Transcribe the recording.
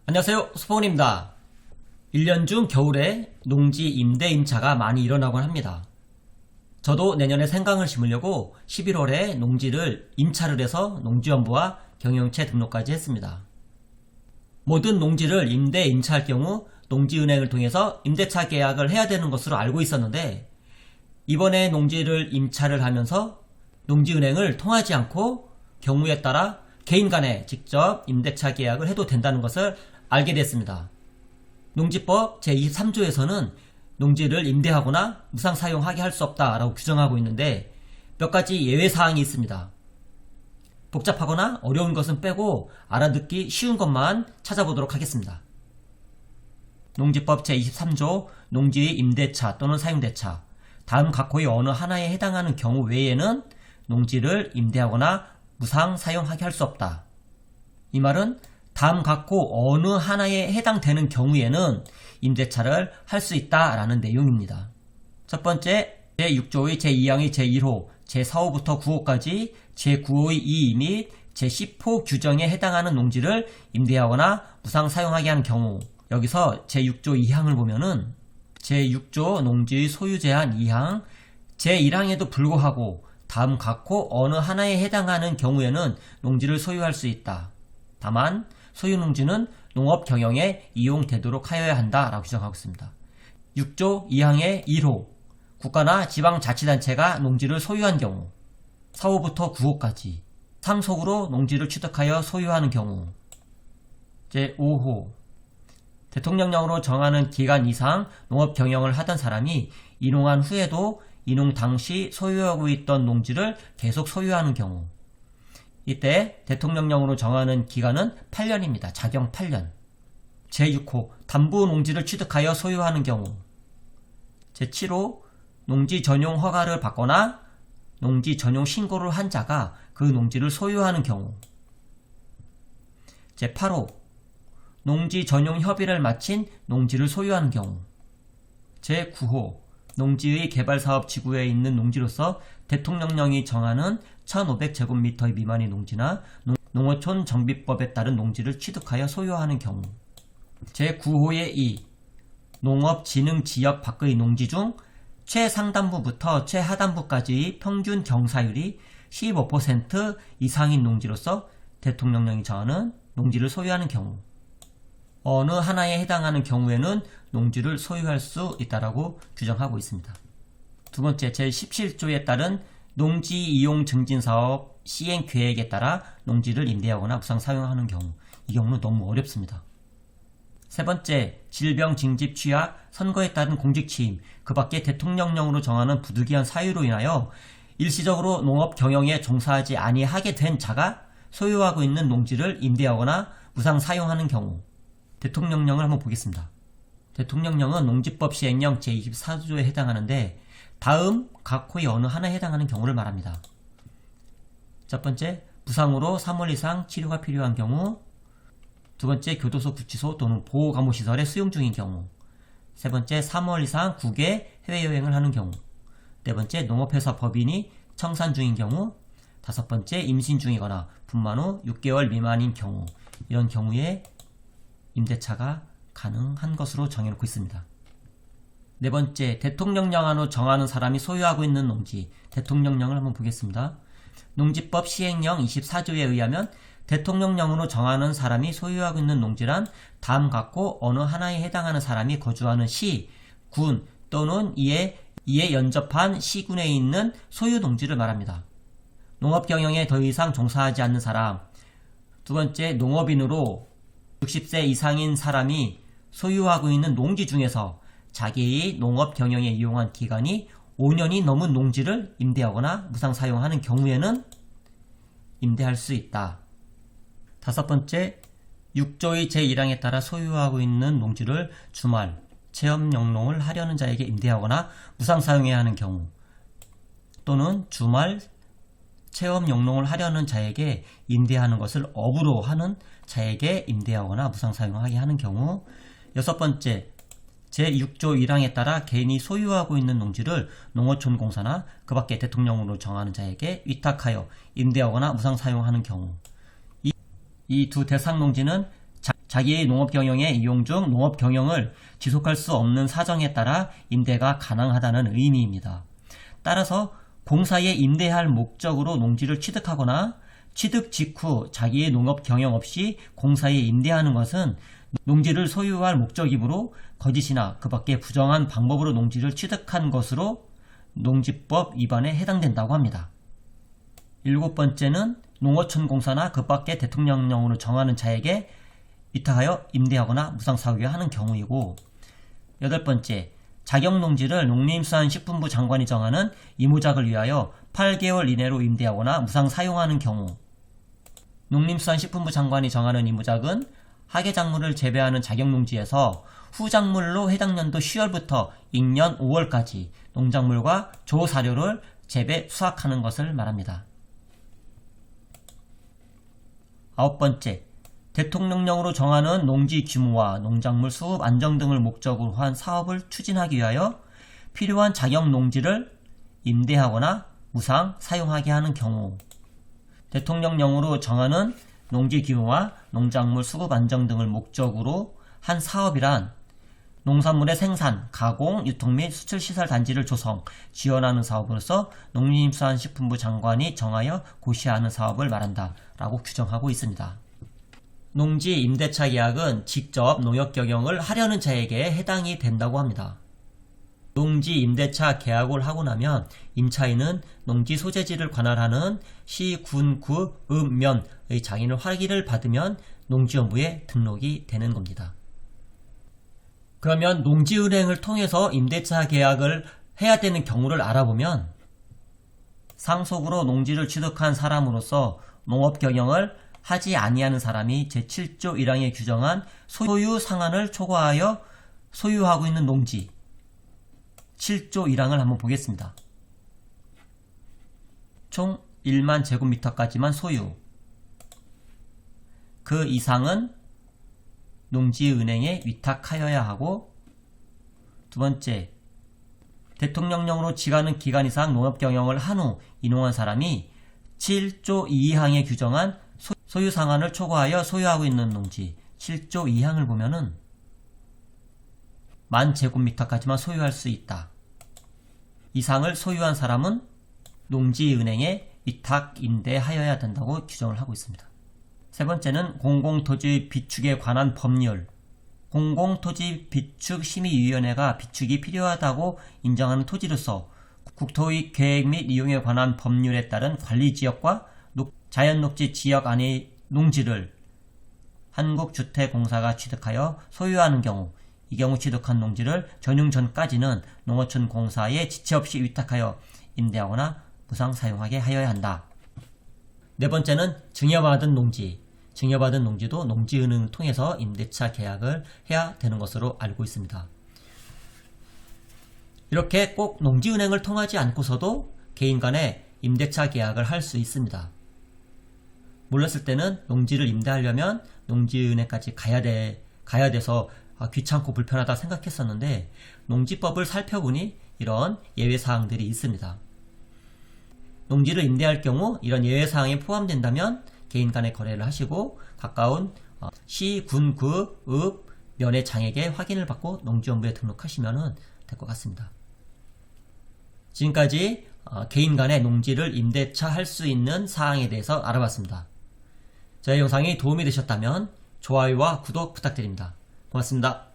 안녕하세요, 수포원입니다. 1년 중 겨울에 농지 임대 임차가 많이 일어나곤 합니다. 저도 내년에 생강을 심으려고 11월에 농지를 임차를 해서 농지연부와 경영체 등록까지 했습니다. 모든 농지를 임대 임차할 경우 농지은행을 통해서 임대차 계약을 해야 되는 것으로 알고 있었는데, 이번에 농지를 임차를 하면서 농지은행을 통하지 않고 경우에 따라 개인 간에 직접 임대차 계약을 해도 된다는 것을 알게 됐습니다. 농지법 제23조에서는 농지를 임대하거나 무상 사용하게 할 수 없다라고 규정하고 있는데, 몇 가지 예외사항이 있습니다. 복잡하거나 어려운 것은 빼고 알아듣기 쉬운 것만 찾아보도록 하겠습니다. 농지법 제23조 농지 임대차 또는 사용대차, 다음 각호의 어느 하나에 해당하는 경우 외에는 농지를 임대하거나 무상 사용하게 할 수 없다. 이 말은 다음 각호 어느 하나에 해당되는 경우에는 임대차를 할 수 있다라는 내용입니다. 첫 번째, 제6조의 제2항의 제1호, 제4호부터 9호까지 제9호의 2 및 제10호 규정에 해당하는 농지를 임대하거나 무상 사용하게 하는 경우, 여기서 제6조 2항을 보면은 제6조 농지의 소유 제한 2항, 제1항에도 불구하고 다음 각호 어느 하나에 해당하는 경우에는 농지를 소유할 수 있다. 다만 소유 농지는 농업 경영에 이용되도록 하여야 한다라고 규정하고 있습니다. 6조 2항의 1호, 국가나 지방자치단체가 농지를 소유한 경우, 4호부터 9호까지 상속으로 농지를 취득하여 소유하는 경우, 제5호, 대통령령으로 정하는 기간 이상 농업 경영을 하던 사람이 인용한 후에도 인용 당시 소유하고 있던 농지를 계속 소유하는 경우, 이때 대통령령으로 정하는 기간은 8년입니다. 자경 8년. 제6호, 담보 농지를 취득하여 소유하는 경우, 제7호, 농지 전용 허가를 받거나 농지 전용 신고를 한 자가 그 농지를 소유하는 경우, 제8호, 농지 전용 협의를 마친 농지를 소유하는 경우, 제9호, 농지의 개발사업 지구에 있는 농지로서 대통령령이 정하는 1500제곱미터 미만의 농지나 농어촌 정비법에 따른 농지를 취득하여 소유하는 경우, 제9호의 2, 농업진흥지역 밖의 농지 중 최상단부부터 최하단부까지의 평균 경사율이 15% 이상인 농지로서 대통령령이 정하는 농지를 소유하는 경우, 어느 하나에 해당하는 경우에는 농지를 소유할 수 있다라고 규정하고 있습니다. 두 번째, 제17조에 따른 농지 이용 증진 사업 시행 계획에 따라 농지를 임대하거나 무상 사용하는 경우, 이 경우는 너무 어렵습니다. 세 번째, 질병 징집 취하 선거에 따른 공직 취임, 그 밖에 대통령령으로 정하는 부득이한 사유로 인하여 일시적으로 농업 경영에 종사하지 아니하게 된 자가 소유하고 있는 농지를 임대하거나 무상 사용하는 경우, 대통령령을 한번 보겠습니다. 대통령령은 농지법 시행령 제24조에 해당하는데, 다음 각호의 어느 하나에 해당하는 경우를 말합니다. 첫 번째, 부상으로 3월 이상 치료가 필요한 경우, 두 번째, 교도소, 구치소 또는 보호감호시설에 수용 중인 경우, 세 번째, 3월 이상 국외 해외여행을 하는 경우, 네 번째, 농업회사 법인이 청산 중인 경우, 다섯 번째, 임신 중이거나 분만 후 6개월 미만인 경우, 이런 경우에 임대차가 가능한 것으로 정해놓고 있습니다. 네 번째, 대통령령 안으로 정하는 사람이 소유하고 있는 농지, 대통령령을 한번 보겠습니다. 농지법 시행령 24조에 의하면 대통령령으로 정하는 사람이 소유하고 있는 농지란 다음 각호 어느 하나에 해당하는 사람이 거주하는 시, 군 또는 이에 연접한 시군에 있는 소유 농지를 말합니다. 농업 경영에 더 이상 종사하지 않는 사람, 두 번째, 농업인으로 60세 이상인 사람이 소유하고 있는 농지 중에서 자기의 농업 경영에 이용한 기간이 5년이 넘은 농지를 임대하거나 무상 사용하는 경우에는 임대할 수 있다. 다섯 번째, 6조의 제1항에 따라 소유하고 있는 농지를 주말, 체험 영농을 하려는 자에게 임대하거나 무상 사용해야 하는 경우, 또는 주말, 체험 영농을 하려는 자에게 임대하는 것을 업으로 하는 자에게 임대하거나 무상 사용하게 하는 경우, 여섯 번째, 제6조 1항에 따라 개인이 소유하고 있는 농지를 농어촌공사나 그 밖에 대통령으로 정하는 자에게 위탁하여 임대하거나 무상 사용하는 경우, 이 두 대상 농지는 자기의 농업 경영에 이용 중 농업 경영을 지속할 수 없는 사정에 따라 임대가 가능하다는 의미입니다. 따라서 공사에 임대할 목적으로 농지를 취득하거나 취득 직후 자기의 농업 경영 없이 공사에 임대하는 것은 농지를 소유할 목적이므로 거짓이나 그 밖에 부정한 방법으로 농지를 취득한 것으로 농지법 위반에 해당된다고 합니다. 7번째는 농어촌 공사나 그 밖에 대통령령으로 정하는 자에게 위탁하여 임대하거나 무상사유하는 경우이고, 8번째, 자격농지를 농림수산식품부 장관이 정하는 이모작을 위하여 8개월 이내로 임대하거나 무상 사용하는 경우. 농림수산식품부 장관이 정하는 이모작은 하계작물을 재배하는 자격농지에서 후작물로 해당 연도 10월부터 익년 5월까지 농작물과 조사료를 재배 수확하는 것을 말합니다. 9번째, 대통령령으로 정하는 농지 규모와 농작물 수급 안정 등을 목적으로 한 사업을 추진하기 위하여 필요한 자격 농지를 임대하거나 무상 사용하게 하는 경우. 대통령령으로 정하는 농지 규모와 농작물 수급 안정 등을 목적으로 한 사업이란 농산물의 생산, 가공, 유통 및 수출 시설 단지를 조성, 지원하는 사업으로서 농림수산식품부 장관이 정하여 고시하는 사업을 말한다 라고 규정하고 있습니다. 농지 임대차 계약은 직접 농업 경영을 하려는 자에게 해당이 된다고 합니다. 농지 임대차 계약을 하고 나면 임차인은 농지 소재지를 관할하는 시, 군, 구, 읍, 면의 장인을 확인을 받으면 농지연부에 등록이 되는 겁니다. 그러면 농지은행을 통해서 임대차 계약을 해야 되는 경우를 알아보면 상속으로 농지를 취득한 사람으로서 농업 경영을 하지 아니하는 사람이 제7조 1항에 규정한 소유 상한을 초과하여 소유하고 있는 농지 7조 1항을 한번 보겠습니다. 총 1만 제곱미터까지만 소유, 그 이상은 농지은행에 위탁하여야 하고, 두 번째, 대통령령으로 지가는 기간 이상 농업경영을 한 후 인용한 사람이 7조 2항에 규정한 소유 상한을 초과하여 소유하고 있는 농지 7조 2항을 보면은 10,000제곱미터까지만 소유할 수 있다. 이상을 소유한 사람은 농지은행에 위탁 임대하여야 된다고 규정을 하고 있습니다. 세 번째는 공공토지 비축에 관한 법률. 공공토지 비축심의위원회가 비축이 필요하다고 인정하는 토지로서 국토의 계획 및 이용에 관한 법률에 따른 관리지역과 자연녹지 지역 안의 농지를 한국주택공사가 취득하여 소유하는 경우, 이 경우 취득한 농지를 전용 전까지는 농어촌 공사에 지체 없이 위탁하여 임대하거나 무상 사용하게 하여야 한다. 네 번째는 증여받은 농지. 증여받은 농지도 농지은행을 통해서 임대차 계약을 해야 되는 것으로 알고 있습니다. 이렇게 꼭 농지은행을 통하지 않고서도 개인 간에 임대차 계약을 할 수 있습니다. 몰랐을 때는 농지를 임대하려면 농지은행까지 가야 돼서 귀찮고 불편하다 생각했었는데, 농지법을 살펴보니 이런 예외사항들이 있습니다. 농지를 임대할 경우 이런 예외사항에 포함된다면 개인 간의 거래를 하시고 가까운 시, 군, 구, 읍, 면의 장에게 확인을 받고 농지연부에 등록하시면 될 것 같습니다. 지금까지 개인 간의 농지를 임대차 할 수 있는 사항에 대해서 알아봤습니다. 저희 영상이 도움이 되셨다면 좋아요와 구독 부탁드립니다. 고맙습니다.